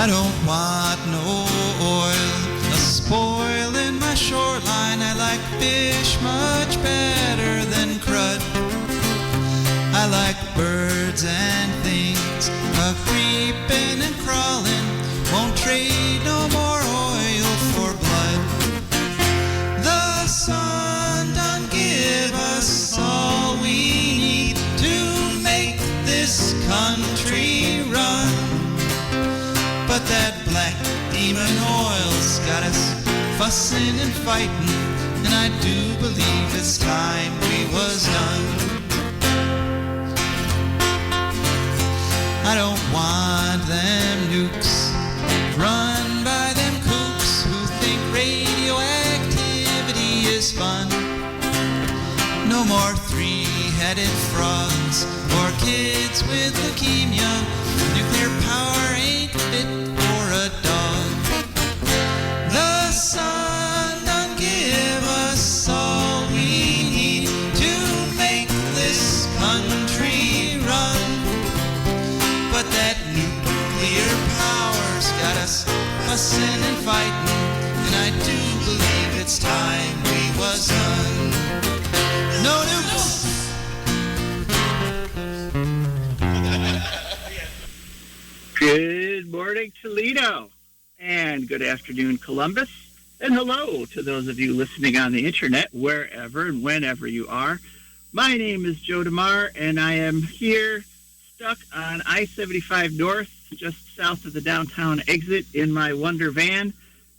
I don't want no oil, a spoil in my shoreline. I like fish much better than crud. I like birds and things, a-creeping and crawling. Won't trade no more oil for blood. The sun done give us all we need to make this country run. But that black demon oil's got us fussing and fighting, and I do believe it's time we was done. I don't want them nukes run by them kooks who think radioactivity is fun. No more three-headed frogs or kids with leukemia. Nuclear power ain't fit for a dog. The sun done give us all we need to make this country run. But that nuclear power's got us fussing and fighting, and I do believe it's time we was done. No nukes! Good morning, Toledo, and good afternoon, Columbus, and hello to those of you listening on the internet, wherever and whenever you are. My name is Joe DeMare, and I am here stuck on I-75 North, just south of the downtown exit in my Wondervan,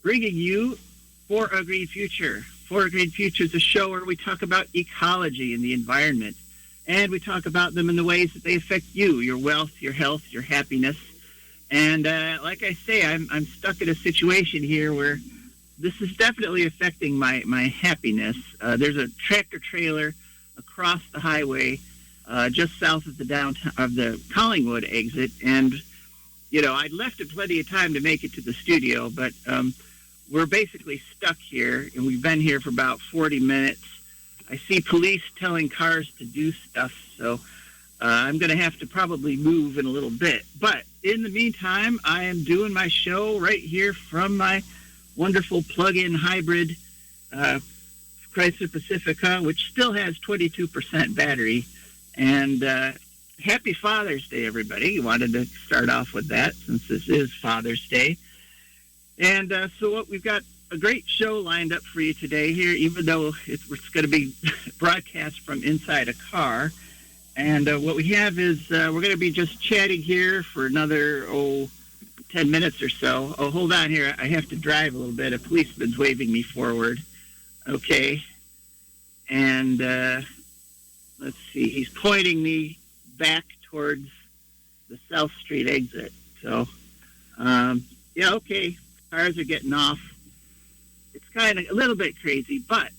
bringing you For a Green Future. For a Green Future is a show where we talk about ecology and the environment, and we talk about them in the ways that they affect you, your wealth, your health, your happiness. And like I say, I'm stuck in a situation here where this is definitely affecting my happiness. There's a tractor trailer across the highway just south of the downtown of the Collingwood exit, and I'd left it plenty of time to make it to the studio, but we're basically stuck here, and we've been here for about 40 minutes. I see police telling cars to do stuff, so I'm going to have to probably move in a little bit. But in the meantime, I am doing my show right here from my wonderful plug-in hybrid Chrysler Pacifica, which still has 22% battery. And happy Father's Day, everybody. Wanted to start off with that since this is Father's Day. And so we've got a great show lined up for you today here, even though it's going to be broadcast from inside a car. And what we have is we're going to be just chatting here for another, 10 minutes or so. Oh, hold on here. I have to drive a little bit. A policeman's waving me forward. Okay. And let's see. He's pointing me back towards the South Street exit. So, yeah, okay. Cars are getting off. It's kind of a little bit crazy, but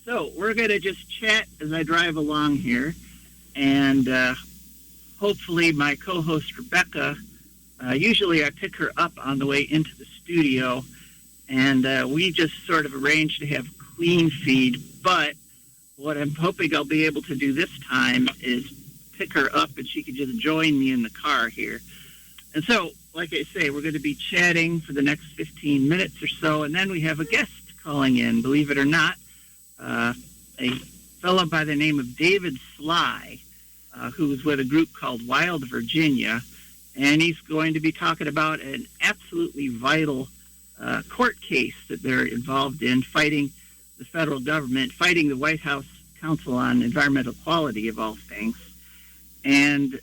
so we're going to just chat as I drive along here. And hopefully my co-host, Rebecca, usually I pick her up on the way into the studio, and we just sort of arranged to have clean feed. But what I'm hoping I'll be able to do this time is pick her up, and she can just join me in the car here. And so, like I say, we're going to be chatting for the next 15 minutes or so, and then we have a guest calling in, believe it or not, a fellow by the name of David Sligh, who is with a group called Wild Virginia, and he's going to be talking about an absolutely vital court case that they're involved in, fighting the federal government, fighting the White House Council on Environmental Quality, of all things. And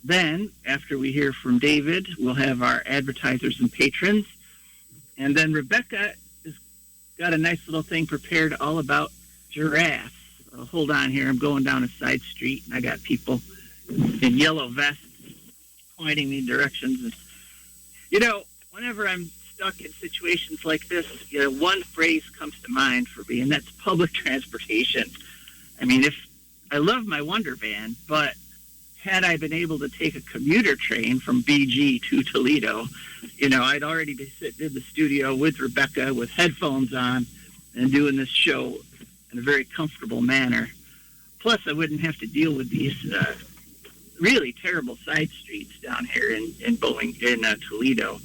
then, after we hear from David, we'll have our advertisers and patrons. And then Rebecca has got a nice little thing prepared all about giraffes. Hold on here. I'm going down a side street, and I got people in yellow vests pointing me directions. And, whenever I'm stuck in situations like this, one phrase comes to mind for me, and that's public transportation. I mean, I love my Wondervan, but had I been able to take a commuter train from BG to Toledo, I'd already be sitting in the studio with Rebecca with headphones on and doing this show in a very comfortable manner. Plus, I wouldn't have to deal with these really terrible side streets down here in Toledo.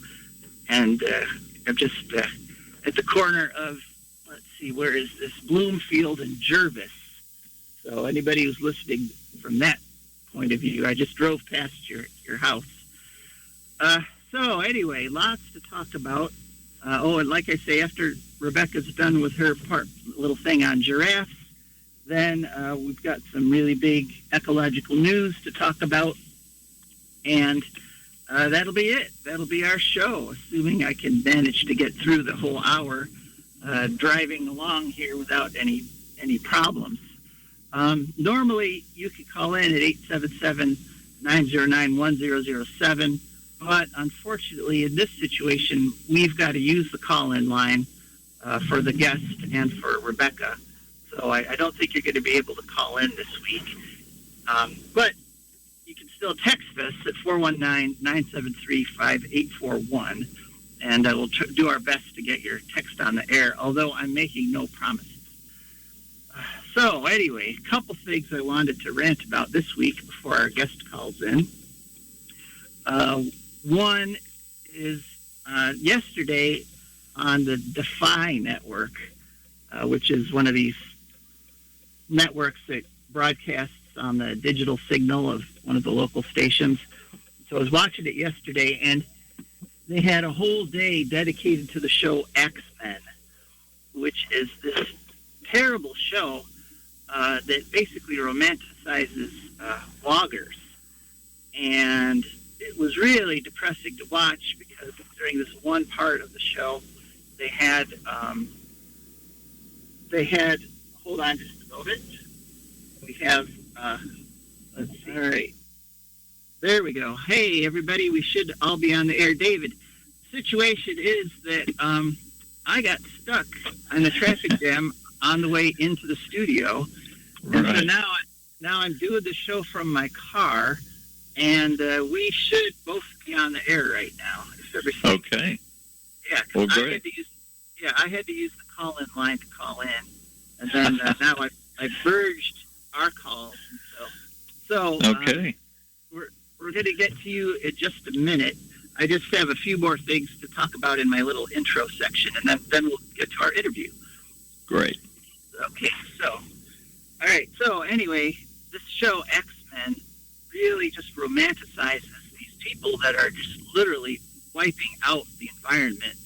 And I'm just at the corner of, let's see, where is this? Bloomfield and Jervis. So anybody who's listening from that point of view, I just drove past your house. So anyway, lots to talk about. And like I say, after Rebecca's done with her little thing on giraffes, then we've got some really big ecological news to talk about. And that'll be it. That'll be our show, assuming I can manage to get through the whole hour driving along here without any problems. Normally, you could call in at 877-909-1007, but unfortunately, in this situation, we've got to use the call-in line for the guest and for Rebecca. So I don't think you're going to be able to call in this week. But you can still text us at 419-973-5841, and we'll do our best to get your text on the air, although I'm making no promises. So anyway, a couple things I wanted to rant about this week before our guest calls in. One is yesterday on the Defy network, which is one of these networks that broadcasts on the digital signal of one of the local stations. So I was watching it yesterday, and they had a whole day dedicated to the show Axmen, which is this terrible show that basically romanticizes loggers. And it was really depressing to watch because during this one part of the show, they had hold on just a moment. We have, let's see. All right. There we go. Hey, everybody, we should all be on the air. David, the situation is that I got stuck on a traffic jam on the way into the studio. Right. And so now I'm doing the show from my car, and we should both be on the air right now. Okay. Yeah. Well, great. I had to use the call-in line to call in, and then now I've merged our calls. So okay. We're going to get to you in just a minute. I just have a few more things to talk about in my little intro section, and then we'll get to our interview. Great. Okay, so, all right. So anyway, this show, X-Men, really just romanticizes these people that are just literally wiping out the environment.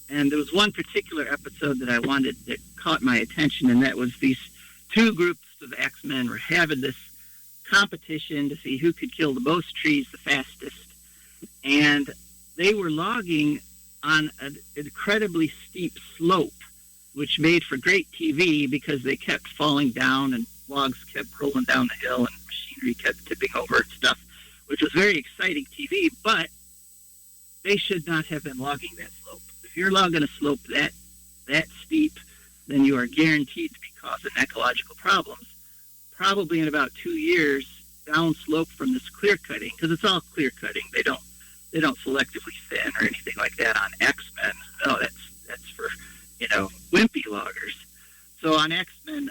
And there was one particular episode that caught my attention, and that was these two groups of X-Men were having this competition to see who could kill the most trees the fastest. And they were logging on an incredibly steep slope, which made for great TV because they kept falling down and logs kept rolling down the hill and machinery kept tipping over and stuff, which was very exciting TV, but they should not have been logging that slope. If you're logging a slope that steep, then you are guaranteed to be causing ecological problems. Probably in about 2 years, downslope from this clear cutting, because it's all clear cutting. They don't selectively thin or anything like that on X-Men. No, that's for wimpy loggers. So on X-Men,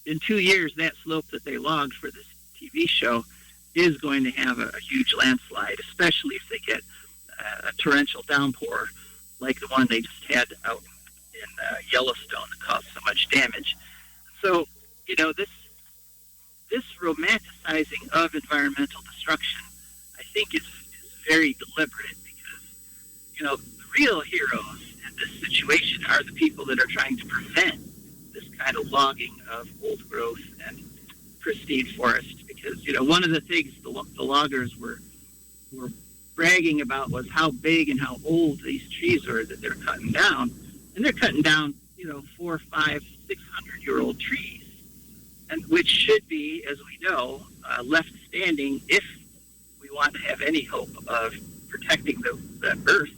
in 2 years, that slope that they logged for this TV show is going to have a huge landslide, especially if they get a torrential downpour like the one they just had out in Yellowstone that caused so much damage. So, this romanticizing of environmental destruction, I think is very deliberate because, the real heroes in this situation are the people that are trying to prevent this kind of logging of old growth and pristine forest. Because, one of the things the loggers were bragging about was how big and how old these trees are that they're cutting down. And they're cutting down, 400, 500, 600-year-old trees, and which should be, as we know, left standing if we want to have any hope of protecting the Earth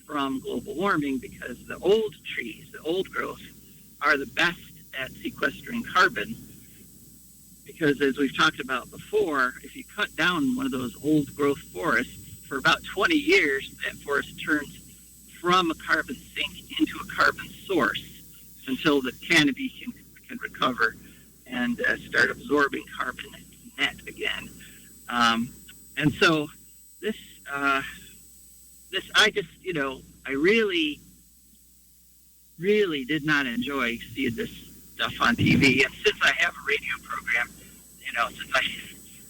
from global warming, because the old trees, the old growth, are the best at sequestering carbon. Because as we've talked about before, if you cut down one of those old growth forests, for about 20 years, that forest turns from a carbon sink into a carbon source until the canopy can recover and start absorbing carbon net again. And so this, I just, I really did not enjoy seeing this stuff on TV. And since I have a radio program,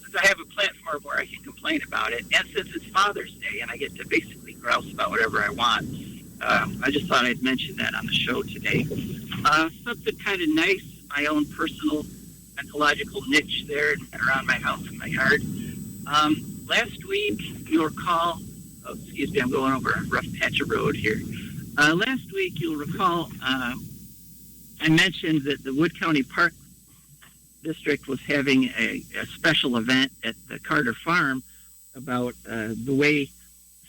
since I have a platform where I can complain about it, and since it's Father's Day and I get to basically grouse about whatever I want, I just thought I'd mention that on the show today. Something kind of nice, my own personal ecological niche there around my house and my yard. Last week, you'll recall, excuse me, I'm going over a rough patch of road here. Last week, you'll recall, I mentioned that the Wood County Park District was having a special event at the Carter Farm about the way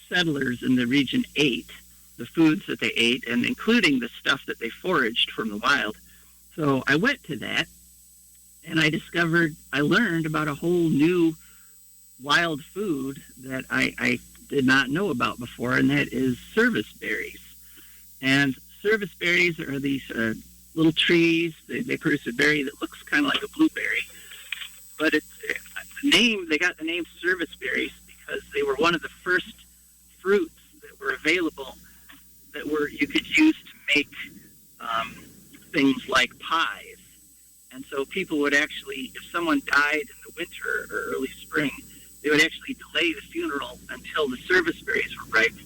settlers in the region ate, the foods that they ate, and including the stuff that they foraged from the wild. So I went to that, and I learned about a whole new wild food that I did not know about before, and that is service berries. And service berries are these little trees. They produce a berry that looks kind of like a blueberry, but they got the name service berries because they were one of the first fruits that were available that you could use to make things like pies. And so people would actually, if someone died in the winter or early spring, they would actually delay the funeral until the service berries were ripe,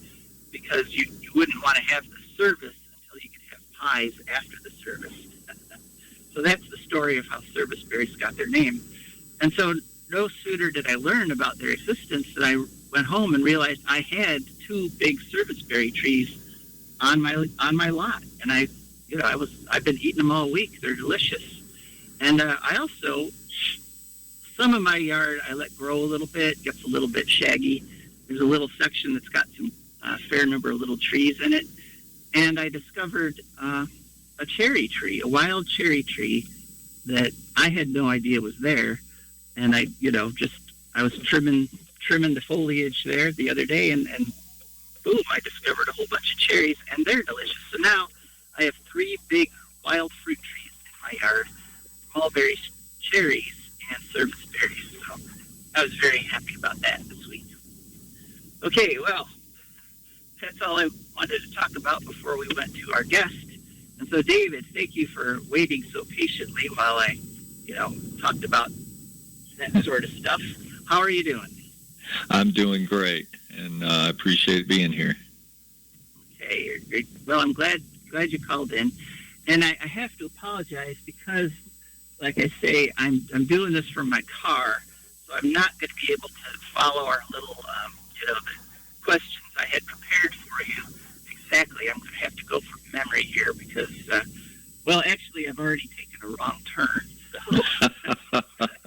because you wouldn't want to have the service until you could have pies after the service. So that's the story of how service berries got their name. And so no sooner did I learn about their existence than I went home and realized I had 2 big service berry trees on my lot. And I've been eating them all week. They're delicious. And I also, some of my yard I let grow a little bit, gets a little bit shaggy. There's a little section that's got some fair number of little trees in it. And I discovered a cherry tree, a wild cherry tree that I had no idea was there. And I was trimming the foliage there the other day, and boom, I discovered a whole bunch of cherries, and they're delicious. So now I have 3 big wild fruit trees in my yard, mulberries, cherries, and service berries. So I was very happy about that this week. Okay, well, that's all I wanted to talk about before we went to our guest. And so, David, thank you for waiting so patiently while I, talked about that sort of stuff. How are you doing? I'm doing great, and I appreciate being here. Okay, well, I'm glad you called in, and I have to apologize because, like I say, I'm doing this from my car, so I'm not going to be able to follow our little, the questions I had prepared for you exactly. I'm going to have to go from memory here because, actually, I've already taken a wrong turn. So,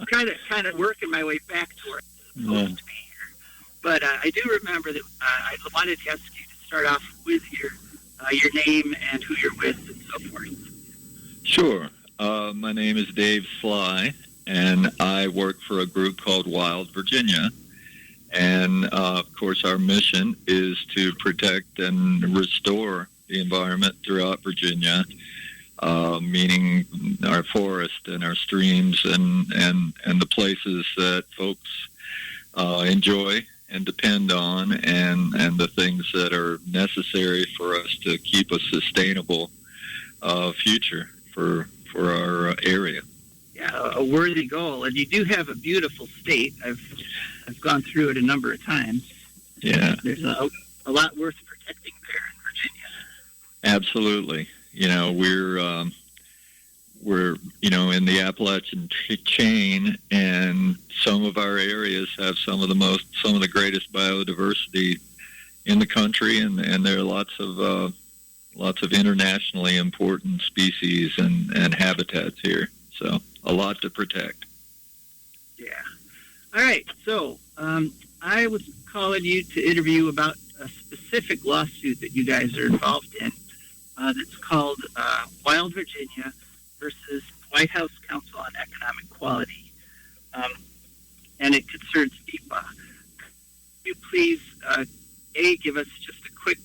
kind of working my way back to where I'm supposed to be here. But I do remember that I wanted to ask you to start off with your name and who you're with and so forth. Sure. My name is Dave Sligh, and I work for a group called Wild Virginia. And, of course, our mission is to protect and restore the environment throughout Virginia, meaning our forest and our streams and the places that folks enjoy and depend on, and the things that are necessary for us to keep a sustainable future for our area. Yeah, a worthy goal. And you do have a beautiful state. I've gone through it a number of times. Yeah. There's a lot worth protecting there in Virginia. Absolutely. We're in the Appalachian chain, and some of our areas have some of the greatest biodiversity in the country, and there are lots of internationally important species and habitats here. So a lot to protect. Yeah. All right. So I was calling you to interview about a specific lawsuit that you guys are involved in that's called Wild Virginia versus White House Council on Economic Quality. And it concerns NEPA. Could you please, A, give us just a quick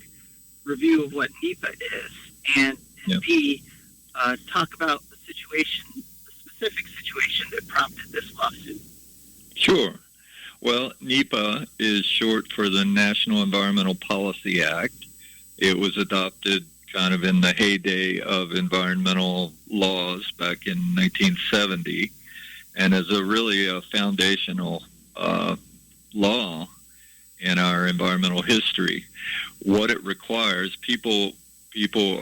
review of what NEPA is, and B, talk about the specific situation that prompted this lawsuit? Sure. Well, NEPA is short for the National Environmental Policy Act. It was adopted kind of in the heyday of environmental laws back in 1970, and is really a foundational law in our environmental history. What it requires, people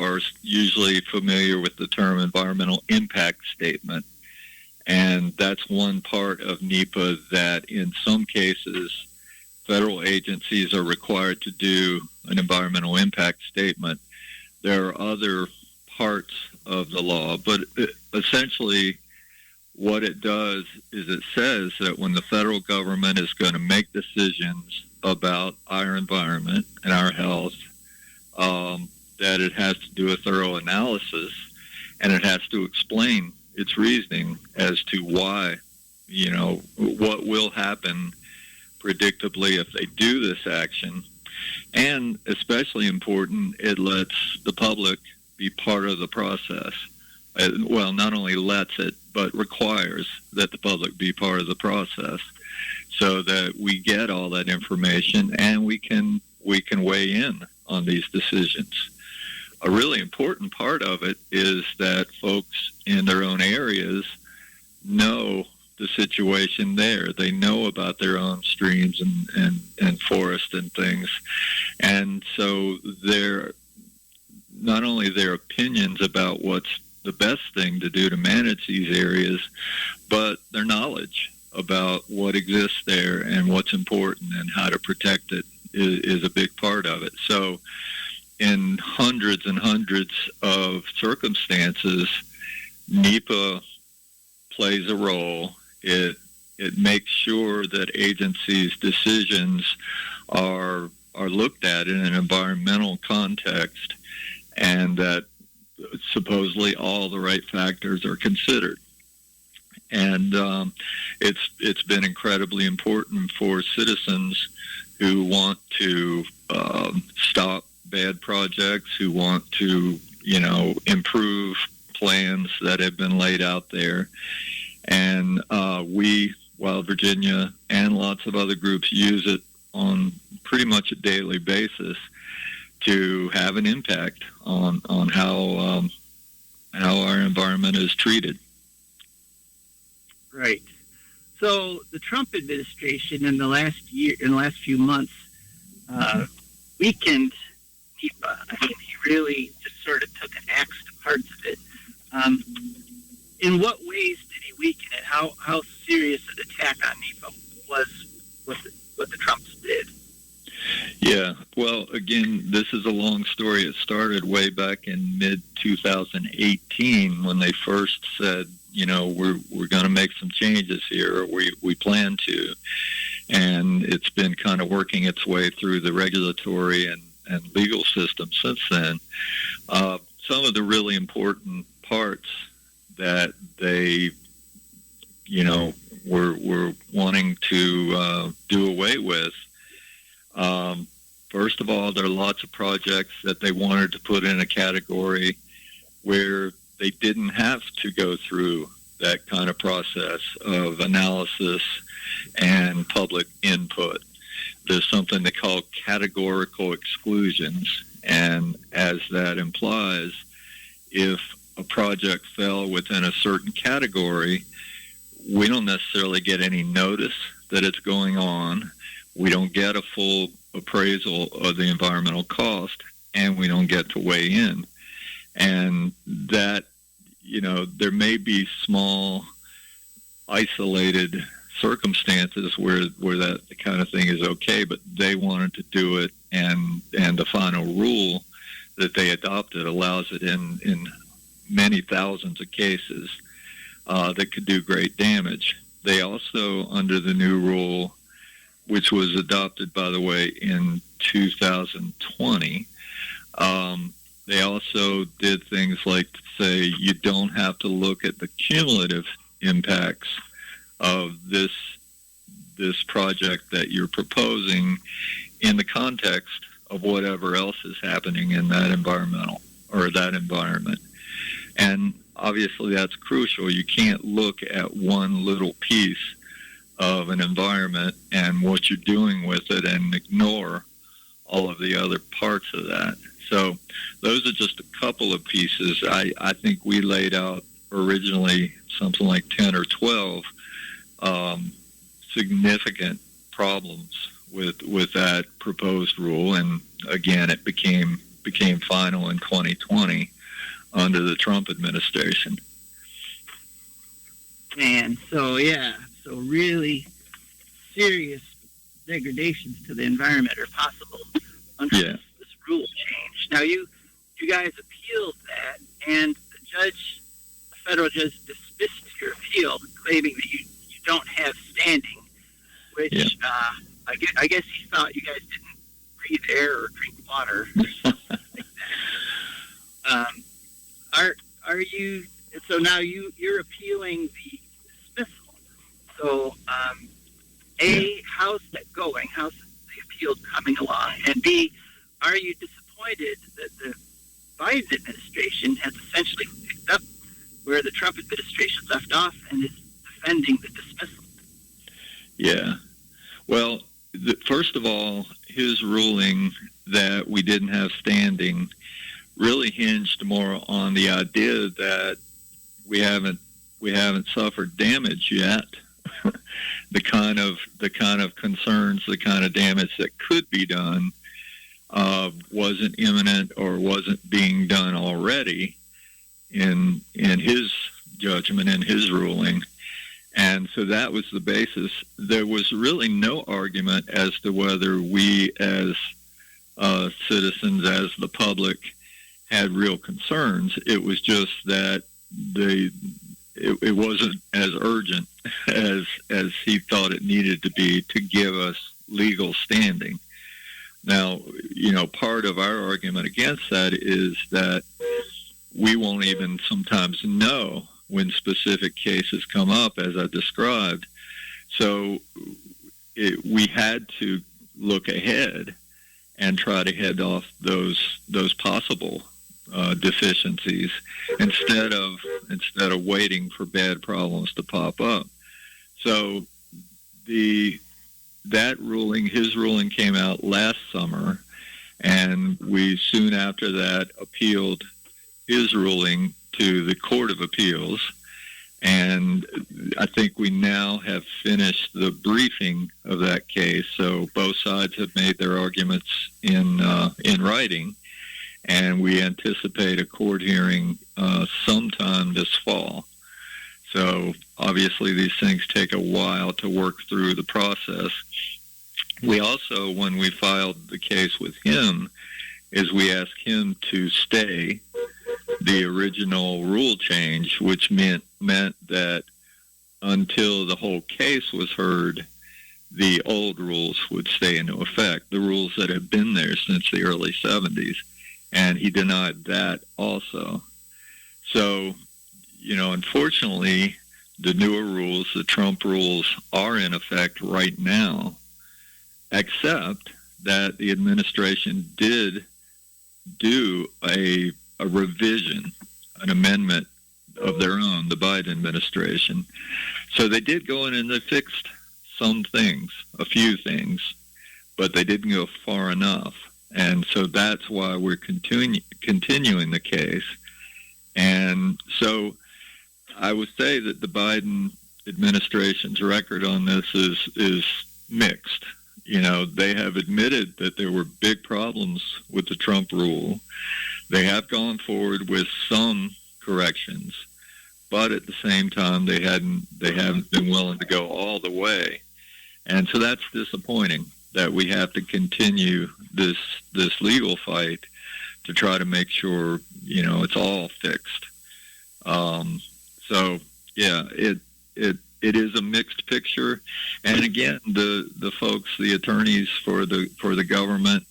are usually familiar with the term environmental impact statement, and that's one part of NEPA that in some cases federal agencies are required to do an environmental impact statement. There are other parts of the law, but essentially what it does is it says that when the federal government is going to make decisions about our environment and our health, that it has to do a thorough analysis, and it has to explain its reasoning as to why, what will happen predictably if they do this action. And especially important, it lets the public be part of the process. Well, not only lets it, but requires that the public be part of the process so that we get all that information and we can weigh in on these decisions. A really important part of it is that folks in their own areas know the situation there. They know about their own streams and forests and things. And so not only their opinions about what's the best thing to do to manage these areas, but their knowledge about what exists there and what's important and how to protect it is a big part of it. So in hundreds and hundreds of circumstances, NEPA plays a role. It makes sure that agencies' decisions are looked at in an environmental context, and that supposedly all the right factors are considered. And it's been incredibly important for citizens who want to stop bad projects, who want to, improve plans that have been laid out there. And we, Wild Virginia, and lots of other groups use it on pretty much a daily basis to have an impact on how our environment is treated. Right. So the Trump administration in the last few months, weakened NEPA. I mean, he really just sort of took an axe to parts of it. In what ways did he weaken it? How serious an attack on NEPA was what the Trumps did? Yeah, well, again, this is a long story. It started way back in mid-2018 when they first said, we're going to make some changes here, or we plan to. And it's been kind of working its way through the regulatory and legal system since then. Some of the really important parts that they, were wanting to do away with. First of all, there are lots of projects that they wanted to put in a category where they didn't have to go through that kind of process of analysis and public input. There's something they call categorical exclusions, and as that implies, if a project fell within a certain category, we don't necessarily get any notice that it's going on. We don't get a full appraisal of the environmental cost, and we don't get to weigh in. And that, there may be small, isolated circumstances where that kind of thing is okay, but they wanted to do it, and the final rule that they adopted allows it in many thousands of cases that could do great damage. They also, under the new rule, which was adopted, by the way, in 2020, they also did things like say you don't have to look at the cumulative impacts of this project that you're proposing in the context of whatever else is happening in that environment. And obviously that's crucial. You can't look at one little piece of an environment and what you're doing with it, and ignore all of the other parts of that. So those are just a couple of pieces. I think we laid out originally something like 10 or 12 significant problems with that proposed rule, and again, it became final in 2020 under the Trump administration. Man, so really serious degradations to the environment are possible under this rule change. Now, you guys appealed that, and the federal judge dismissed your appeal, claiming that you don't have standing, which I guess he thought you guys didn't breathe air or drink water or something like that. Are you? So now you're appealing the dismissal. So how's that going? How's the appeal coming along? And B, are you disappointed that the Biden administration has essentially picked up where the Trump administration left off and is defending the dismissal? Yeah. Well, first of all, his ruling that we didn't have standing really hinged more on the idea that we haven't suffered damage yet. the kind of concerns, the kind of damage that could be done wasn't imminent or wasn't being done already in his judgment, in his ruling. And so that was the basis. There was really no argument as to whether we as citizens, as the public, had real concerns. It was just that it wasn't as urgent as he thought it needed to be to give us legal standing. Now, part of our argument against that is that we won't even sometimes know when specific cases come up, as I described. So we had to look ahead and try to head off those possible deficiencies instead of waiting for bad problems to pop up. So that ruling, his ruling, came out last summer, and we soon after that appealed his ruling to the Court of Appeals, and I think we now have finished the briefing of that case. So both sides have made their arguments in writing, and we anticipate a court hearing sometime this fall. So obviously these things take a while to work through the process. We also, when we filed the case with him, is we asked him to stay the original rule change, which meant that until the whole case was heard, the old rules would stay into effect, the rules that have been there since the early 70s. And he denied that also. So, unfortunately, the newer rules, the Trump rules, are in effect right now, except that the administration did do a revision, an amendment of their own, the Biden administration. So they did go in and they fixed some things, a few things, but they didn't go far enough. And so that's why we're continuing the case. And so I would say that the Biden administration's record on this is mixed. They have admitted that there were big problems with the Trump rule. They have gone forward with some corrections, but at the same time, they haven't been willing to go all the way. And so that's disappointing that we have to continue this legal fight to try to make sure, it's all fixed. So yeah, it is a mixed picture. And again, the folks, the attorneys for the government,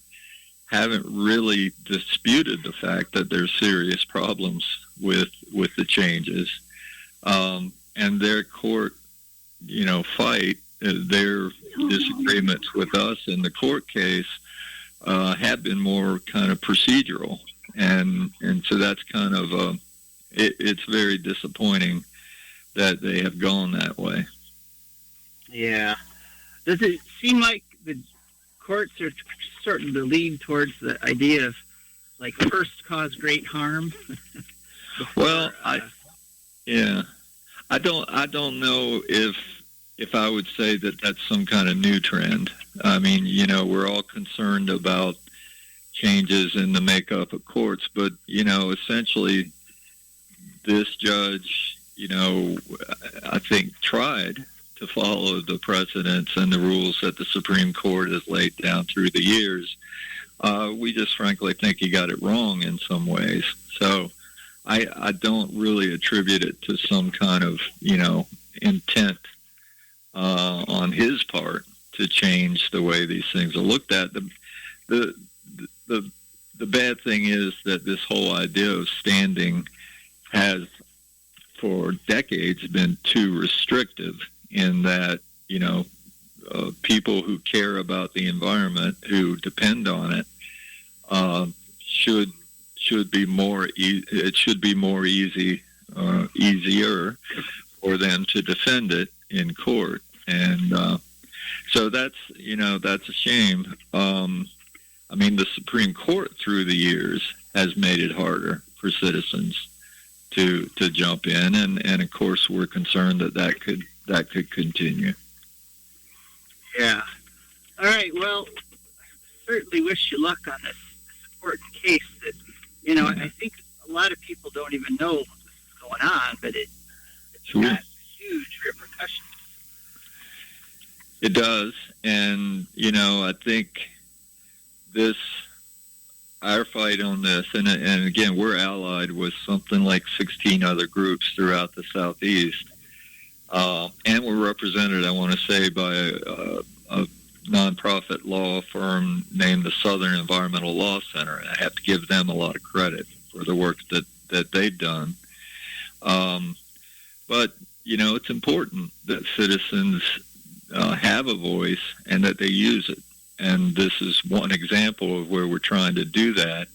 haven't really disputed the fact that there's serious problems with the changes. And their court, fight, their disagreements with us in the court case have been more kind of procedural. And so that's kind of it's very disappointing that they have gone that way. Yeah. Does it seem like the courts are starting to lean towards the idea of, like, first cause great harm? Before, Well, I don't know if I would say that that's some kind of new trend. I mean, we're all concerned about changes in the makeup of courts, but, essentially this judge, I think tried to follow the precedents and the rules that the Supreme Court has laid down through the years. We just frankly think he got it wrong in some ways. So I don't really attribute it to some kind of, intent on his part to change the way these things are looked at. The bad thing is that this whole idea of standing has for decades been too restrictive in that, people who care about the environment, who depend on it, should be more. It should be more easier for them to defend it in court, and so that's a shame. I mean, the Supreme Court through the years has made it harder for citizens to jump in, and of course we're concerned that could continue. Yeah. All right. Well, I certainly wish you luck on this important case that, I think a lot of people don't even know what's going on, but it's got huge repercussions. It does. And, I think our fight on this, and again, we're allied with something like 16 other groups throughout the Southeast. And we're represented, I want to say, by a nonprofit law firm named the Southern Environmental Law Center. And I have to give them a lot of credit for the work that they've done. But, it's important that citizens have a voice and that they use it. And this is one example of where we're trying to do that.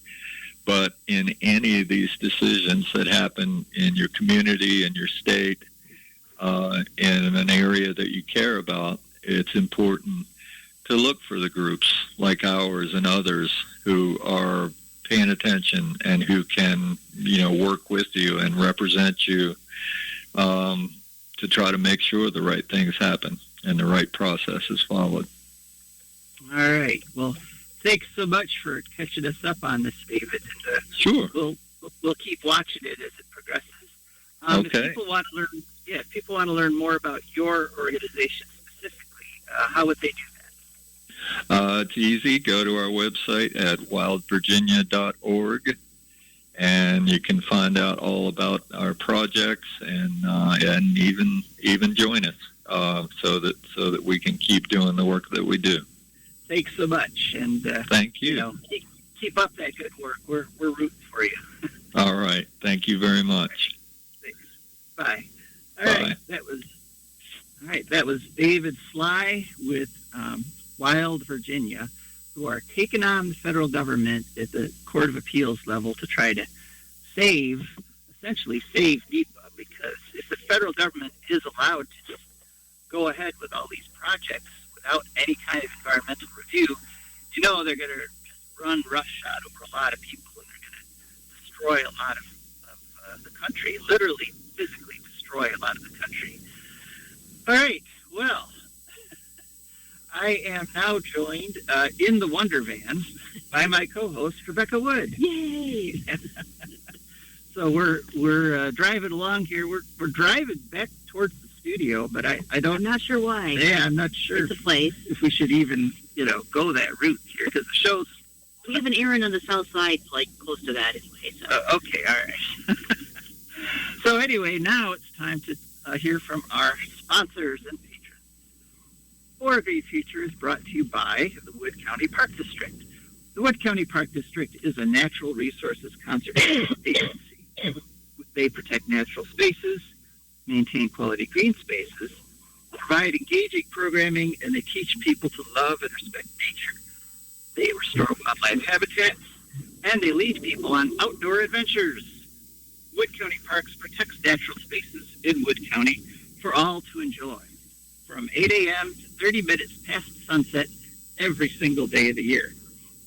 But in any of these decisions that happen in your community, in your state, in an area that you care about, it's important to look for the groups like ours and others who are paying attention and who can, work with you and represent you to try to make sure the right things happen and the right process is followed. All right. Well, thanks so much for catching us up on this, David. And, sure. We'll keep watching it as it progresses. Okay. If people want to learn more about your organization specifically, how would they do that? It's easy. Go to our website at wildvirginia.org, and you can find out all about our projects and even join us so that we can keep doing the work that we do. Thanks so much, and thank you. Keep up that good work. We're rooting for you. All right. Thank you very much. Thanks. Bye. All Bye. right. That was David Sligh with Wild Virginia, who are taking on the federal government at the Court of Appeals level to try to essentially save NEPA, because if the federal government is allowed to just go ahead with all these projects without any kind of environmental review, they're going to just run roughshod over a lot of people, and they're going to destroy a lot of the country, literally, physically destroy a lot of the country. All right, well, I am now joined in the Wondervan by my co-host, Rebecca Wood. Yay! So we're driving along here. We're driving back towards the studio, but I'm not sure why. Yeah, I'm not sure. It's a place. If we should even, go that route here, because the show's... We have an errand on the south side, like, close to that anyway. So. Okay, all right. So anyway, now it's time to hear from our sponsors and patrons. 4V Future is brought to you by the Wood County Park District. The Wood County Park District is a natural resources conservation agency. They protect natural spaces, maintain quality green spaces, provide engaging programming, and they teach people to love and respect nature. They restore wildlife habitats, and they lead people on outdoor adventures. Wood County Parks protects natural spaces in Wood County for all to enjoy. from 8 a.m. to 30 minutes past sunset every single day of the year.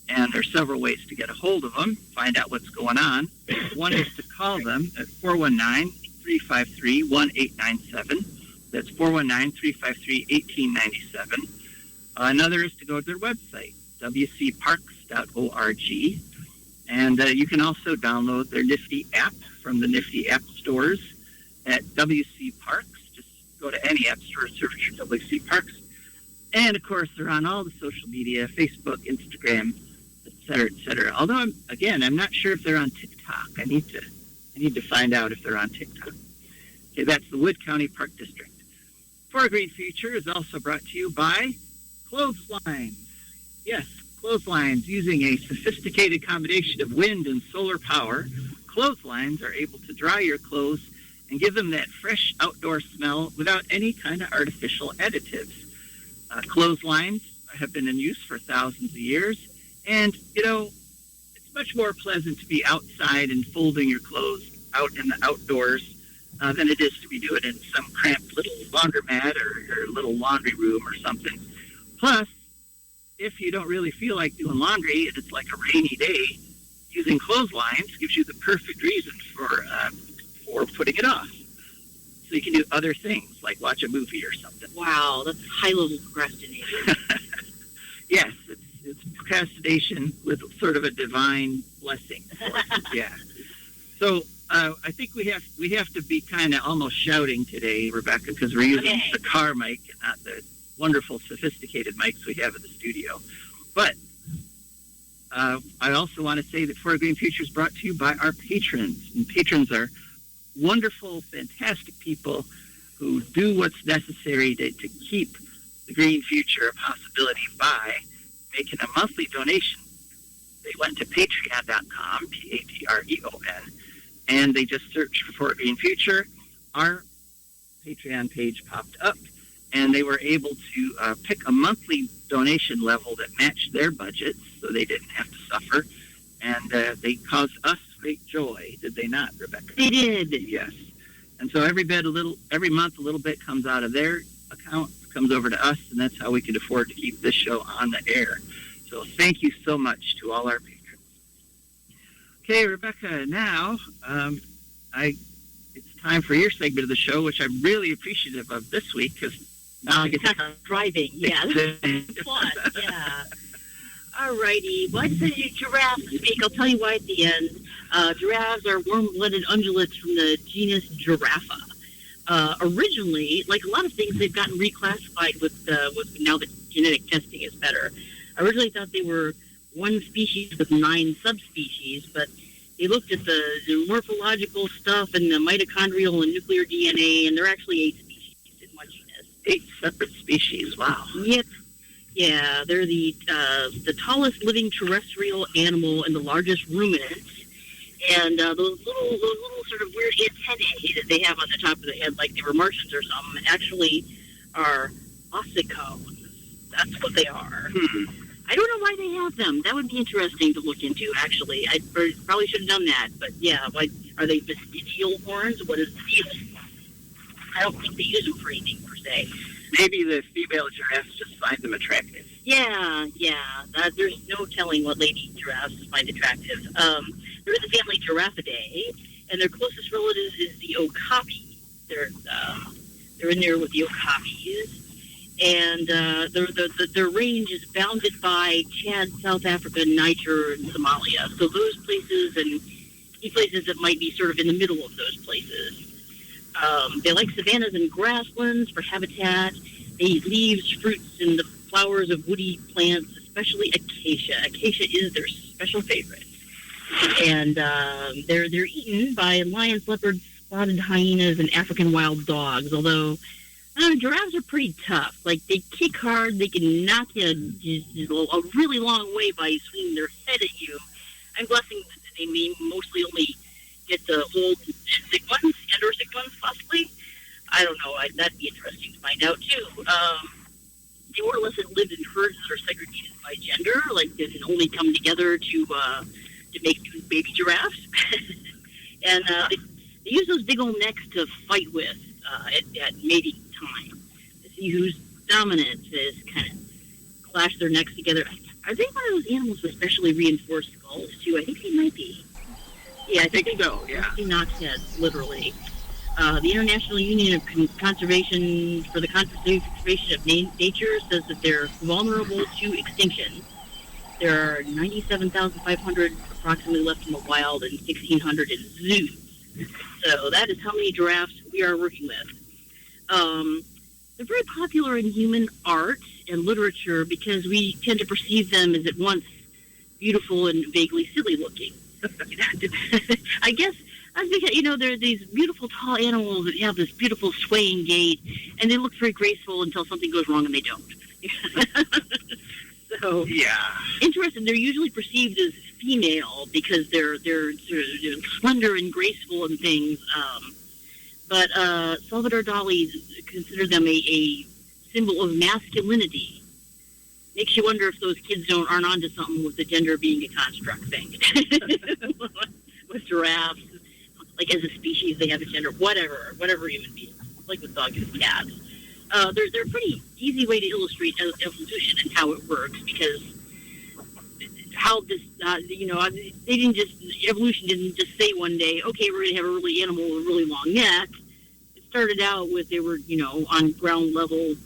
And there's several ways to get a hold of them, find out what's going on. One is to call them at 419-353-1897. That's 419-353-1897. Another is to go to their website, wcparks.org. And you can also download their Nifty app from the Nifty app stores at WC Parks. Just go to any app store, search for WC Parks. And, of course, they're on all the social media, Facebook, Instagram, et cetera. Although, I'm not sure if they're on TikTok. I need to find out if they're on TikTok. Okay, that's the Wood County Park District. For a Green Future is also brought to you by clotheslines. Yes, clotheslines. Using a sophisticated combination of wind and solar power, clotheslines are able to dry your clothes and give them that fresh outdoor smell without any kind of artificial additives. Clotheslines have been in use for thousands of years, and, it's much more pleasant to be outside and folding your clothes out in the outdoors than it is to be doing it in some cramped little laundromat or little laundry room or something. Plus, if you don't really feel like doing laundry and it's like a rainy day, using clotheslines gives you the perfect reason for putting it off. So you can do other things, like watch a movie or something. Wow, that's high-level procrastination. Yes, it's procrastination with sort of a divine blessing. Yeah. So I think we have to be kind of almost shouting today, Rebecca, because we're using the car mic and not the wonderful, sophisticated mics we have in the studio. But I also want to say that For a Green Future is brought to you by our patrons. And patrons are wonderful, fantastic people who do what's necessary to keep the green future a possibility by making a monthly donation. They went to patreon.com, Patreon, and they just searched for a Green Future. Our Patreon page popped up, and they were able to pick a monthly donation level that matched their budget, so they didn't have to suffer, and they caused us great joy, did they not, Rebecca? They did. Yes. And so every month a little bit comes out of their account, comes over to us, and that's how we can afford to keep this show on the air. So thank you so much to all our patrons. Okay, Rebecca, now it's time for your segment of the show, which I'm really appreciative of this week, because now I get to talk driving. Yeah, that's fun. Yeah. All righty. Well, I said giraffes this week. I'll tell you why at the end. Giraffes are warm-blooded ungulates from the genus Giraffa. Originally, like a lot of things, they've gotten reclassified with now that genetic testing is better. I originally thought they were one species with 9 subspecies, but they looked at the morphological stuff and the mitochondrial and nuclear DNA, and they're actually 8 species in one genus. 8 separate species. Wow. Yep. Yeah, they're the tallest living terrestrial animal and the largest ruminant. And those little sort of weird antennae that they have on the top of the head, like they were Martians or something, actually are ossicones. That's what they are. I don't know why they have them. That would be interesting to look into, actually. I probably should have done that. But, yeah, are they vestigial horns? What is the deal? I don't think they use them for anything, per se. Maybe the female giraffes just find them attractive. Yeah. There's no telling what lady giraffes find attractive. They're in the family Giraffidae, and their closest relative is the okapi. They're in there with the okapis. And their range is bounded by Chad, South Africa, Niger, and Somalia. So those places and any places that might be sort of in the middle of those places. They like savannas and grasslands for habitat. They eat leaves, fruits, and the flowers of woody plants, especially acacia. Acacia is their special favorite. And they're eaten by lions, leopards, spotted hyenas, and African wild dogs, although giraffes are pretty tough. Like, they kick hard. They can knock you a really long way by swinging their head at you. I'm guessing that they may mostly only get to hold sick ones and/or sick ones, possibly. I don't know. That'd be interesting to find out, too. They more or less lived in herds that are segregated by gender, like they can only come together to make new baby giraffes. And they use those big old necks to fight with at mating time. see who's dominant. They just kind of clash their necks together. Are they one of those animals with specially reinforced skulls, too? I think they might be. Yeah, I think so, yeah. They knock heads, literally. The International Union of Conservation for the Conservation of Nature says that they're vulnerable to extinction. There are 97,500 approximately left in the wild and 1,600 in zoos. So that is how many giraffes we are working with. They're very popular in human art and literature because we tend to perceive them as at once beautiful and vaguely silly looking. I guess that's because, they're these beautiful tall animals that have this beautiful swaying gait, and they look very graceful until something goes wrong and they don't. So, yeah. Interesting. They're usually perceived as female because they're slender and graceful and things. But Salvador Dali considered them a symbol of masculinity. Makes you wonder if those kids aren't onto something with the gender being a construct thing. With giraffes, like as a species, they have a gender, whatever human beings, like with dogs and cats. They're a pretty easy way to illustrate evolution and how it works, because how this, evolution didn't just say one day, okay, we're going to have a really animal with a really long neck. It started out with they were, on ground level,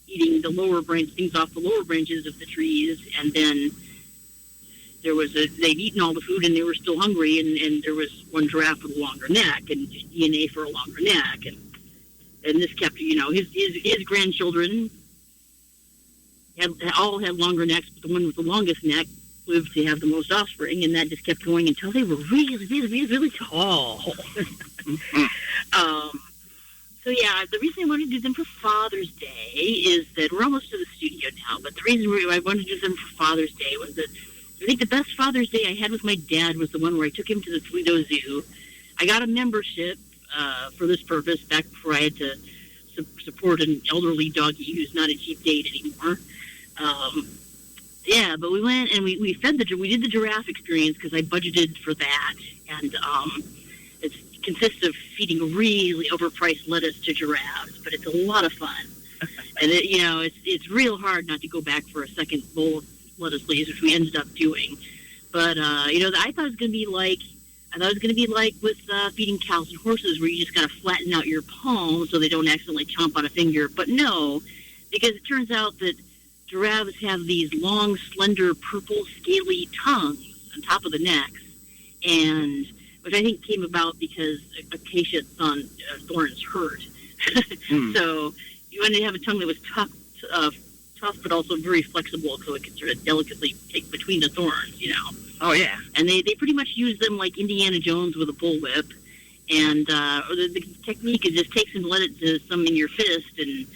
eating the lower things off the lower branches of the trees, and then they'd eaten all the food and they were still hungry, and there was one giraffe with a longer neck and DNA for a longer neck, and this kept, his grandchildren all had longer necks, but the one with the longest neck lived to have the most offspring, and that just kept going until they were really, really, really, really tall. So, yeah, the reason I wanted to do them for Father's Day is that we're almost to the studio now, but the reason I wanted to do them for Father's Day was that I think the best Father's Day I had with my dad was the one where I took him to the Toledo Zoo. I got a membership for this purpose back before I had to support an elderly doggy who's not a cheap date anymore. Yeah, but we went and we did the giraffe experience because I budgeted for that, and it consists of feeding really overpriced lettuce to giraffes, but it's a lot of fun. And it's real hard not to go back for a second bowl of lettuce leaves, which we ended up doing. But I thought it was going to be like with feeding cows and horses, where you just got to flatten out your palm so they don't accidentally chomp on a finger. But no, because it turns out that giraffes have these long, slender, purple, scaly tongues on top of the necks, and which I think came about because acacia thorns hurt. So you wanted to have a tongue that was tough, but also very flexible, so it could sort of delicately take between the thorns, Oh, yeah. And they pretty much use them like Indiana Jones with a bullwhip. And the technique is just take some, let it to some in your fist and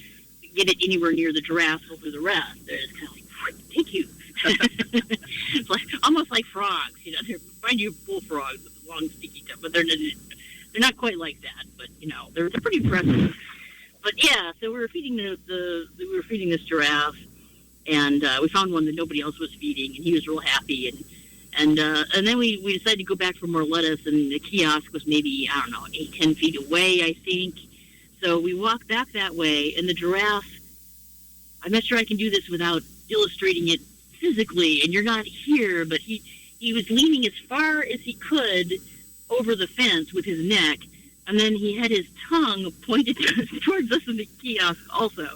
get it anywhere near the giraffe over the rest. They're just kind of like, thank you. It's like, almost like frogs, They're, mind you, bullfrogs with long, sticky tongue, but they're not quite like that. But they're pretty impressive. But yeah, so we were feeding this giraffe, and we found one that nobody else was feeding, and he was real happy. And then we decided to go back for more lettuce, and the kiosk was maybe 8-10 feet away, I think. So we walked back that way, and the giraffe. I'm not sure I can do this without illustrating it physically, and you're not here, but he was leaning as far as he could over the fence with his neck, and then he had his tongue pointed towards us in the kiosk also.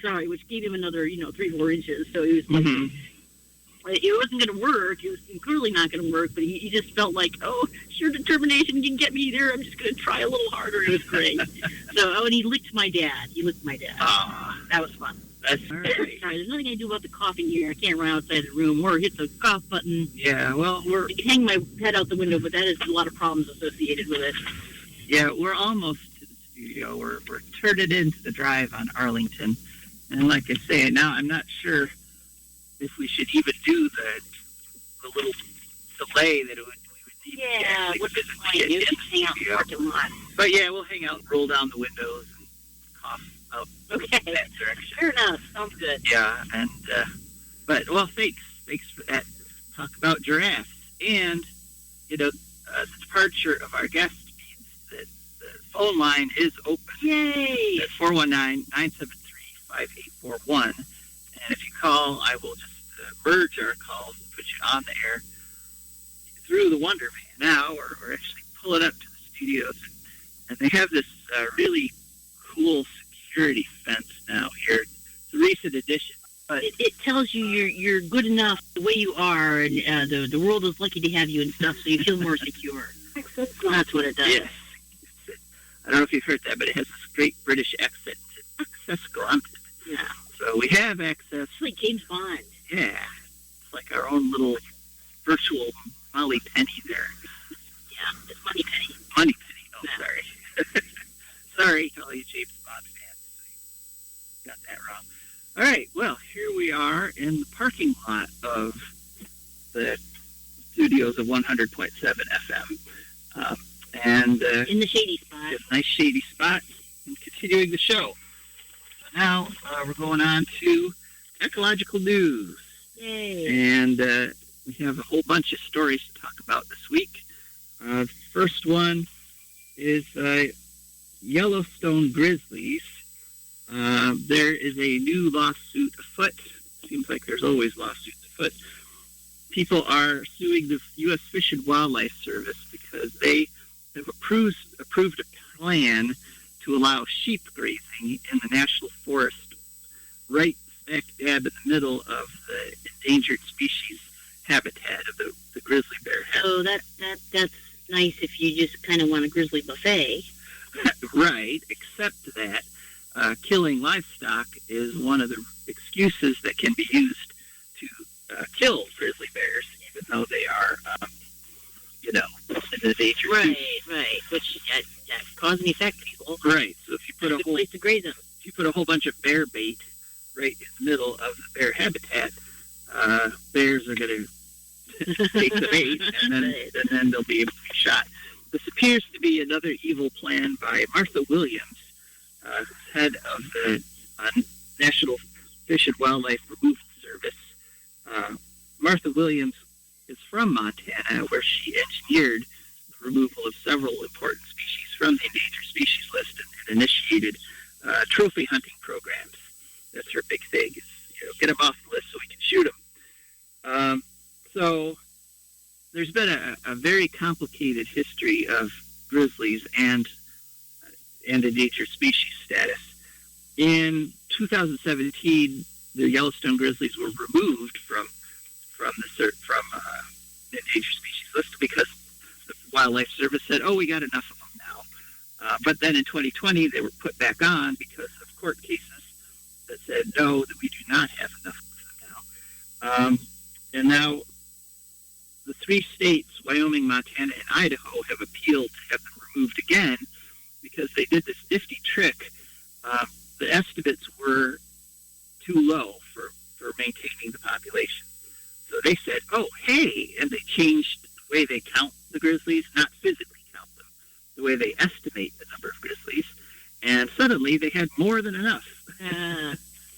Sorry, which gave him another, 3-4 inches. So he was like, it wasn't going to work. It was clearly not going to work, but he just felt like, sheer determination can get me there. I'm just going to try a little harder. It was great. And he licked my dad. That was fun. That's all right. Sorry, there's nothing I can do about the coughing here. I can't run outside the room or hit the cough button. Yeah, well, I can hang my head out the window, but that is a lot of problems associated with it. Yeah, we're almost to the studio. We're turning into the drive on Arlington. And like I say, now I'm not sure if we should even do the little delay that we would need. Yeah, what's the point? You just hang out in the parking lot. But yeah, we'll hang out and roll down the windows and cough out okay. that direction. Fair enough. Sounds good. Yeah, and thanks for that. Talk about giraffes, and the departure of our guest means that the phone line is open. Yay! At 419-973-5841. And if you call, I will just merge our calls and put you on the air through the Wondervan now, or actually pull it up to the studios. And they have this really cool security fence now here. It's a recent addition. But it tells you you're good enough the way you are, and the world is lucky to have you and stuff, so you feel more secure. That's what it does. Yes. I don't know if you've heard that, but it has this great British accent. Access granted. Yeah. So we have access. It's like James Bond. Yeah. It's like our own little virtual Molly Penny there. Yeah, it's Money Penny. Money Penny. Oh, Yeah. sorry. Sorry, all you James Bond fans. Got that wrong. All right. Well, here we are in the parking lot of the studios of 100.7 FM. And In the shady spot. a nice shady spot, and continuing the show. Now we're going on to ecological news, Yay. and we have a whole bunch of stories to talk about this week. First one is Yellowstone grizzlies. There is a new lawsuit afoot. Seems like there's always lawsuits afoot. People are suing the U.S. Fish and Wildlife Service because they have approved a plan to allow sheep grazing in the national forest right smack dab in the middle of the endangered species habitat of the grizzly bear. So that's nice if you just kind of want a grizzly buffet. Right, except that killing livestock is one of the excuses that can be used to kill grizzly bears, even though they are, an endangered species. Right. Which cause and effect people. Right. So if you put That's a good place to graze them. if you put a whole bunch of bear bait right in the middle of the bear habitat, bears are going to take the bait, and then they'll be able to be shot. This appears to be another evil plan by Martha Williams, head of the National Fish and Wildlife Removal Service. Martha Williams is from Montana, where she engineered the removal of several important species from the endangered species list and initiated trophy hunting programs. That's her big thing, is get them off the list so we can shoot them. So there's been a very complicated history of grizzlies and endangered species status. In 2017, the Yellowstone grizzlies were removed from the endangered species list because the Wildlife Service said, "Oh, we got enough of them now." But then in 2020, they were put back on because of court cases that said, "No, that we do not have enough of them now." And now the three states, Wyoming, Montana, and Idaho, have appealed to have them removed again because they did this nifty trick. The estimates were too low for maintaining the population. So they said, "Oh, hey," and they changed the way they count the grizzlies, not physically count them, the way they estimate the number of grizzlies, and suddenly they had more than enough.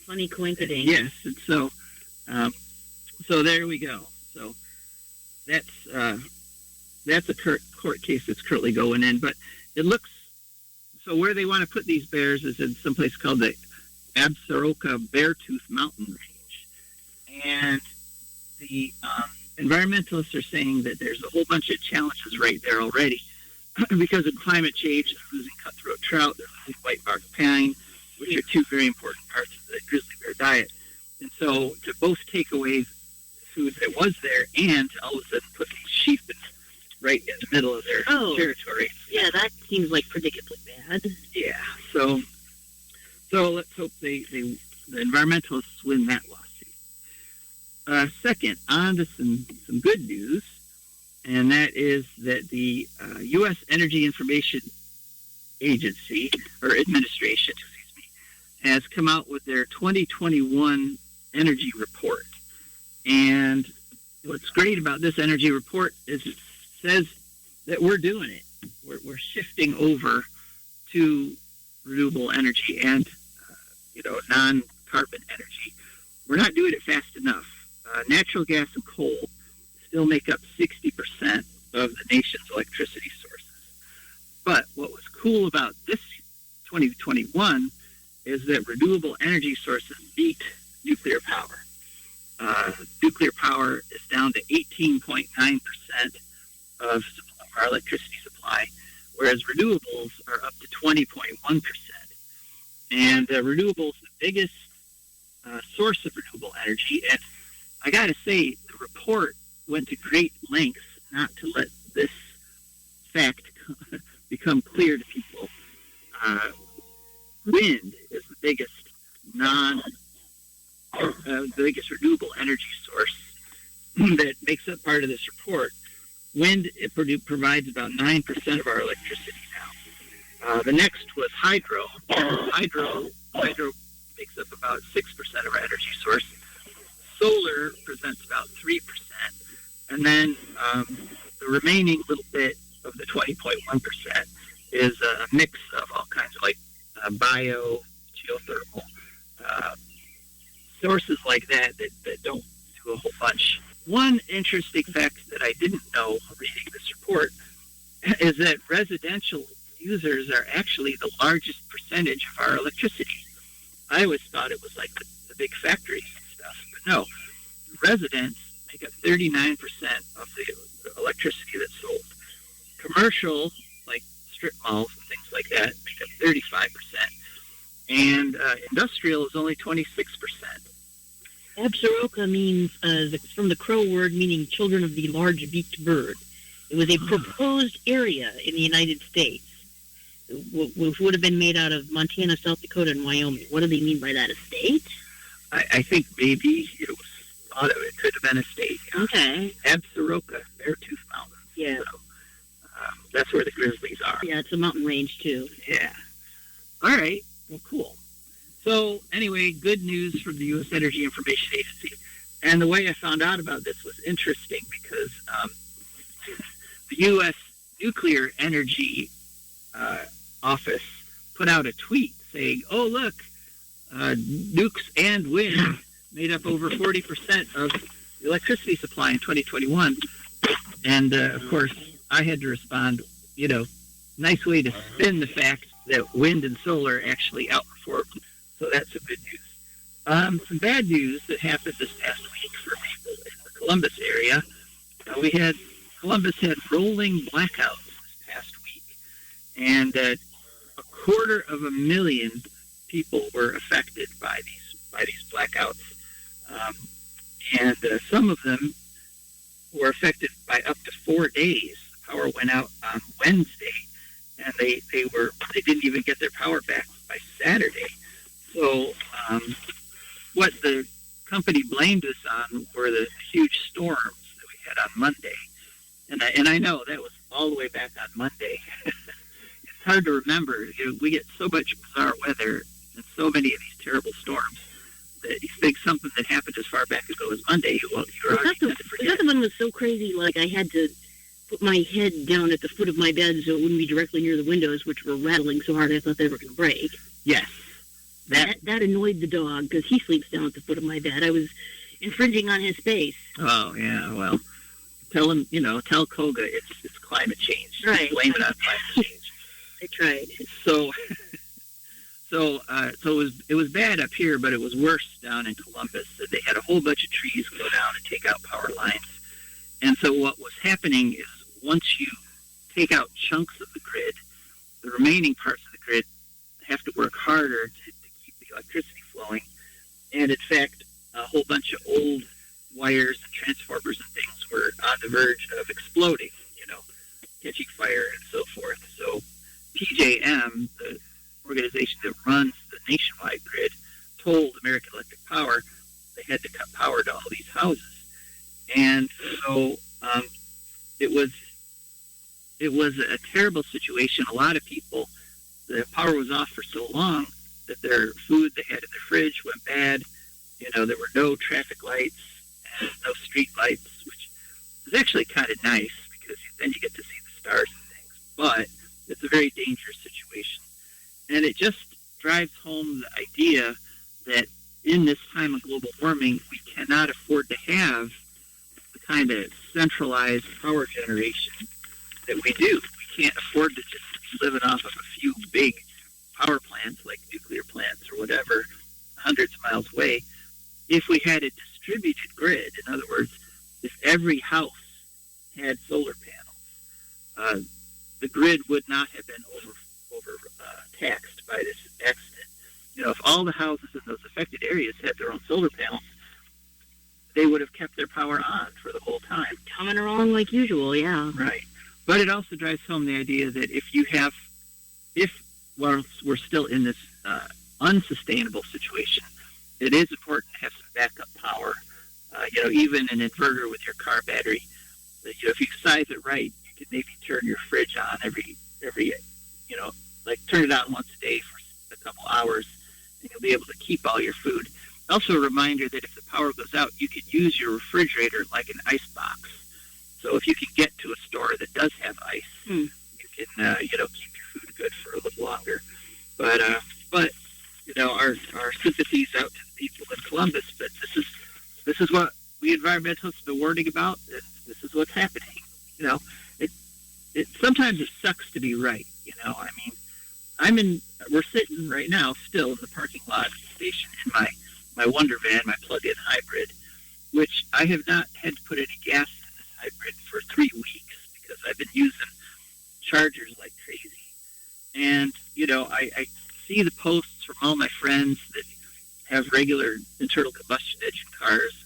Funny coincidence. Yes, and so there we go. So that's a court case that's currently going in, but it looks so where they want to put these bears is in some place called the Absaroka Beartooth Mountain Range, and the environmentalists are saying that there's a whole bunch of challenges right there already because of climate change. They're losing cutthroat trout, they're losing white-bark pine, which are two very important parts of the grizzly bear diet. And so to both take away food that was there and to all of a sudden put these sheep right in the middle of their territory. Yeah, that seems like predictably bad. Yeah, so let's hope the environmentalists win that lawsuit. Second, on to some good news, and that is that the U.S. Energy Information Agency, or Administration, has come out with their 2021 energy report. And what's great about this energy report is it says that we're doing it. We're shifting over to renewable energy and non-carbon energy. We're not doing it fast enough. Natural gas and coal still make up 60% of the nation's electricity sources. But what was cool about this 2021 is that renewable energy sources beat nuclear power. Nuclear power is down to 18.9% of our electricity supply, whereas renewables are up to 20.1%. And renewables, the biggest source of renewable energy. And I got to say, the report went to great lengths not to let this fact become clear to people. Wind is the biggest the biggest renewable energy source that makes up part of this report. Wind provides about 9% of our electricity now. The next was hydro. Hydro makes up about 6% of our energy source. Solar presents about 3%. And then the remaining little bit of the 20.1% is a mix of all kinds of bio, geothermal, sources like that don't do a whole bunch. One interesting fact that I didn't know reading this report is that residential users are actually the largest percentage of our electricity. I always thought it was like the big factories and stuff, but no. Residents make up 39% of the electricity that's sold. Commercial, like strip malls and things like that, make up 35%. And industrial is only 26%. Absaroka means, from the Crow word meaning children of the large-beaked bird. It was a proposed area in the United States, which would have been made out of Montana, South Dakota, and Wyoming. What do they mean by that, a state? I think maybe it was thought of it could have been a state. Yeah. Okay. Absaroka, Beartooth Mountains. Yeah. So, that's where the grizzlies are. Yeah, it's a mountain range, too. Yeah. All right. Well, cool. So, anyway, good news from the U.S. Energy Information Agency. And the way I found out about this was interesting because the U.S. Nuclear Energy Office put out a tweet saying, oh, look, nukes and wind made up over 40% of the electricity supply in 2021. And, of course, I had to respond, nice way to spin the fact that wind and solar actually outperformed. So that's some good news. Some bad news that happened this past week for people in the Columbus area. Columbus had rolling blackouts this past week. And 250,000 people were affected by these blackouts. And some of them were affected by up to 4 days. The power went out on Wednesday, and they didn't even get their power back by Saturday. So what the company blamed us on were the huge storms that we had on Monday. And I know that was all the way back on Monday. It's hard to remember. We get so much bizarre weather and so many of these terrible storms that you think something that happened as far back ago as Monday, you're already going to forget. The other one was so crazy, like I had to put my head down at the foot of my bed so it wouldn't be directly near the windows, which were rattling so hard I thought they were going to break. Yes. That annoyed the dog because he sleeps down at the foot of my bed. I was infringing on his space. Oh, yeah, well, tell him, tell Koga it's climate change. Right. Blame it on climate change. I tried. So it was bad up here, but it was worse down in Columbus. They had a whole bunch of trees go down and take out power lines. And so what was happening is once you take out chunks of the grid, the remaining parts of the grid have to work harder to keep the electricity flowing. And in fact, a whole bunch of old wires and transformers and things were on the verge of exploding, catching fire and so forth. So PJM, the organization that runs the nationwide grid, told American Electric Power they had to cut power to all these houses. And so it was a terrible situation. A lot of people, the power was off for so long that their food they had in their fridge went bad. There were no traffic lights and no street lights, which is actually kind of nice because then you get to see the stars and things. But it's a very dangerous situation. And it just drives home the idea that in this time of global warming, we cannot afford to have the kind of centralized power generation that we do. We can't afford to just be living off of a few big power plants like nuclear plants or whatever, hundreds of miles away. If we had a distributed grid, in other words, if every house had solar panels, the grid would not have been over taxed by this accident. If all the houses in those affected areas had their own solar panels, they would have kept their power on for the whole time. Coming along like usual, yeah. Right. But it also drives home the idea that while we're still in this unsustainable situation, it is important to have some backup power. Even an inverter with your car battery. If you size it right, you could maybe turn your fridge on every turn it on once a day for a couple hours, and you'll be able to keep all your food. Also a reminder that if the power goes out, you could use your refrigerator like an ice box. So if you can get to a store that does have ice, you can, keep your food good for a little longer. But our sympathies out to the people in Columbus. But this is what we environmentalists have been warning about. This is what's happening. It sometimes it sucks to be right. We're sitting right now still in the parking lot of the station in my Wondervan, my plug-in hybrid, which I have not had to put any gas in this hybrid for 3 weeks because I've been using chargers like crazy. And, I see the posts from all my friends that have regular internal combustion engine cars.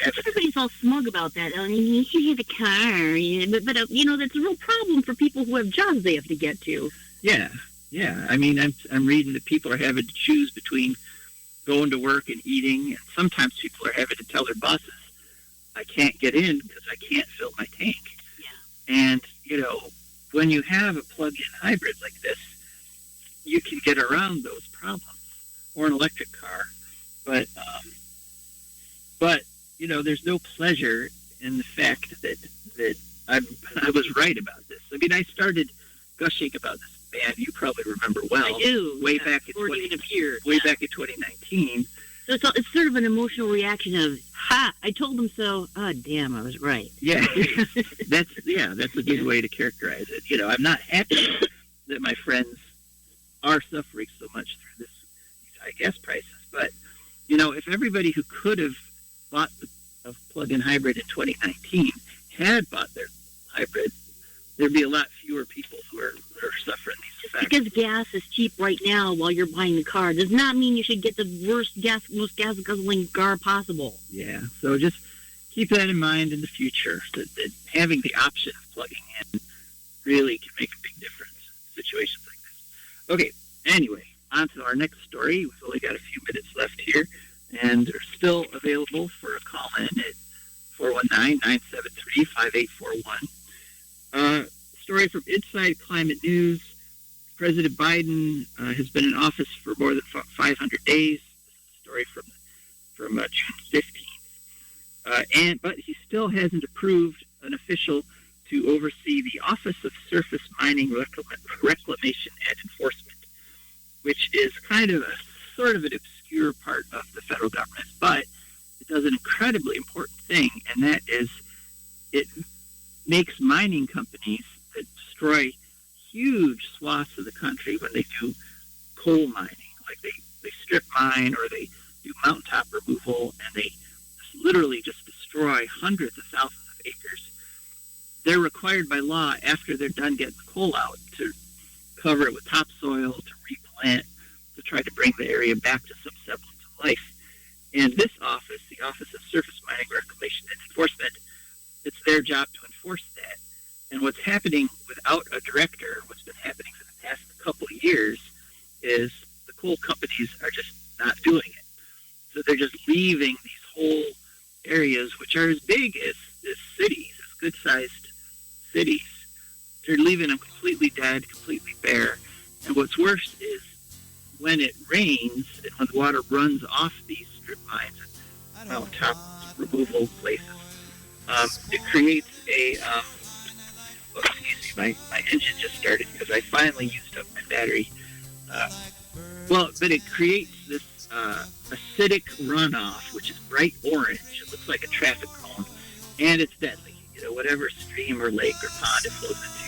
Everybody's all smug about that. I mean, you should have a car, but that's a real problem for people who have jobs they have to get to. Yeah. I mean, I'm reading that people are having to choose between going to work and eating, and sometimes people are having to tell their bosses, I can't get in because I can't fill my tank. Yeah. And, when you have a plug-in hybrid like this, you can get around those problems, or an electric car. But there's no pleasure in the fact that I was right about this. I mean, I started gushing about this band. You probably remember well. I do. Way back in 2019. So it's sort of an emotional reaction of, ha, I told them so. Oh, damn, I was right. Yeah, that's a good way to characterize it. I'm not happy that my friends are suffering so much through these high gas prices. But, if everybody who could have bought a plug-in hybrid in 2019 had bought their hybrid, there'd be a lot fewer people who are suffering these effects. Because gas is cheap right now while you're buying the car does not mean you should get the most gas-guzzling car possible. Yeah, so just keep that in mind in the future, that having the option of plugging in really can make a big difference in situations like this. Okay, anyway, on to our next story. We've only got a few minutes left here, and they're still available for a call-in at 419-973-5841. Story from Inside Climate News. President Biden has been in office for more than 500 days. Story from June 15th. But he still hasn't approved an official to oversee the Office of Surface Mining Reclamation and Enforcement, which is kind of sort of an obscure part of the federal government, but it does an incredibly important thing, and that is it makes mining companies that destroy huge swaths of the country when they do coal mining, like they strip mine or they do mountaintop removal, and they literally just destroy hundreds of thousands of acres. They're required by law, after they're done getting the coal out, to cover it with topsoil, to replant, to try to bring the area back to some semblance of life. And this office, the Office of Surface Mining Reclamation and Enforcement, it's their job to enforce that. And what's happening without a director, what's been happening for the past couple of years, is the coal companies are just not doing it. So they're just leaving these whole areas, which are as big as cities, as good-sized cities. They're leaving them completely dead, completely bare. And what's worse is when it rains and when the water runs off these strip mines and mountaintop removal places, it creates a... excuse me, my engine just started because I finally used up my battery. But it creates this acidic runoff, which is bright orange. It looks like a traffic cone, and it's deadly. Whatever stream or lake or pond it flows into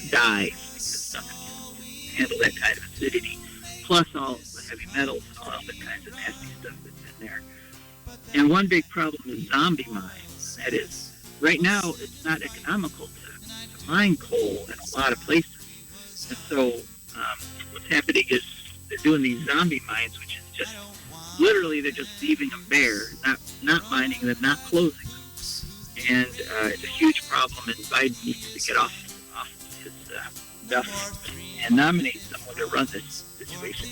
dies because nothing can handle that kind of acidity. Plus all the heavy metals and all other kinds of nasty stuff that's in there. And one big problem is zombie mines. That is, right now it's not economical to mine coal in a lot of places. And so what's happening is they're doing these zombie mines, which is just literally they're just leaving them bare, not mining them, not closing them. And it's a huge problem, and Biden needs to get off his duff and nominate someone to run this situation.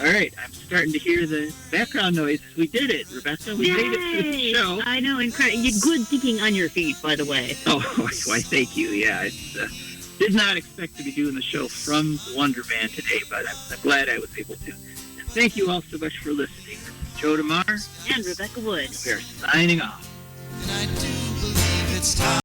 All right, I'm starting to hear the background noises. We did it, Rebecca. We made it through the show. I know, incredible. You're good thinking on your feet, by the way. Oh, why, thank you. Yeah, it's did not expect to be doing the show from the Wondervan today, but I'm glad I was able to. And thank you all so much for listening. This is Joe DeMare and Rebecca Wood. We are signing off. And I do believe it's time.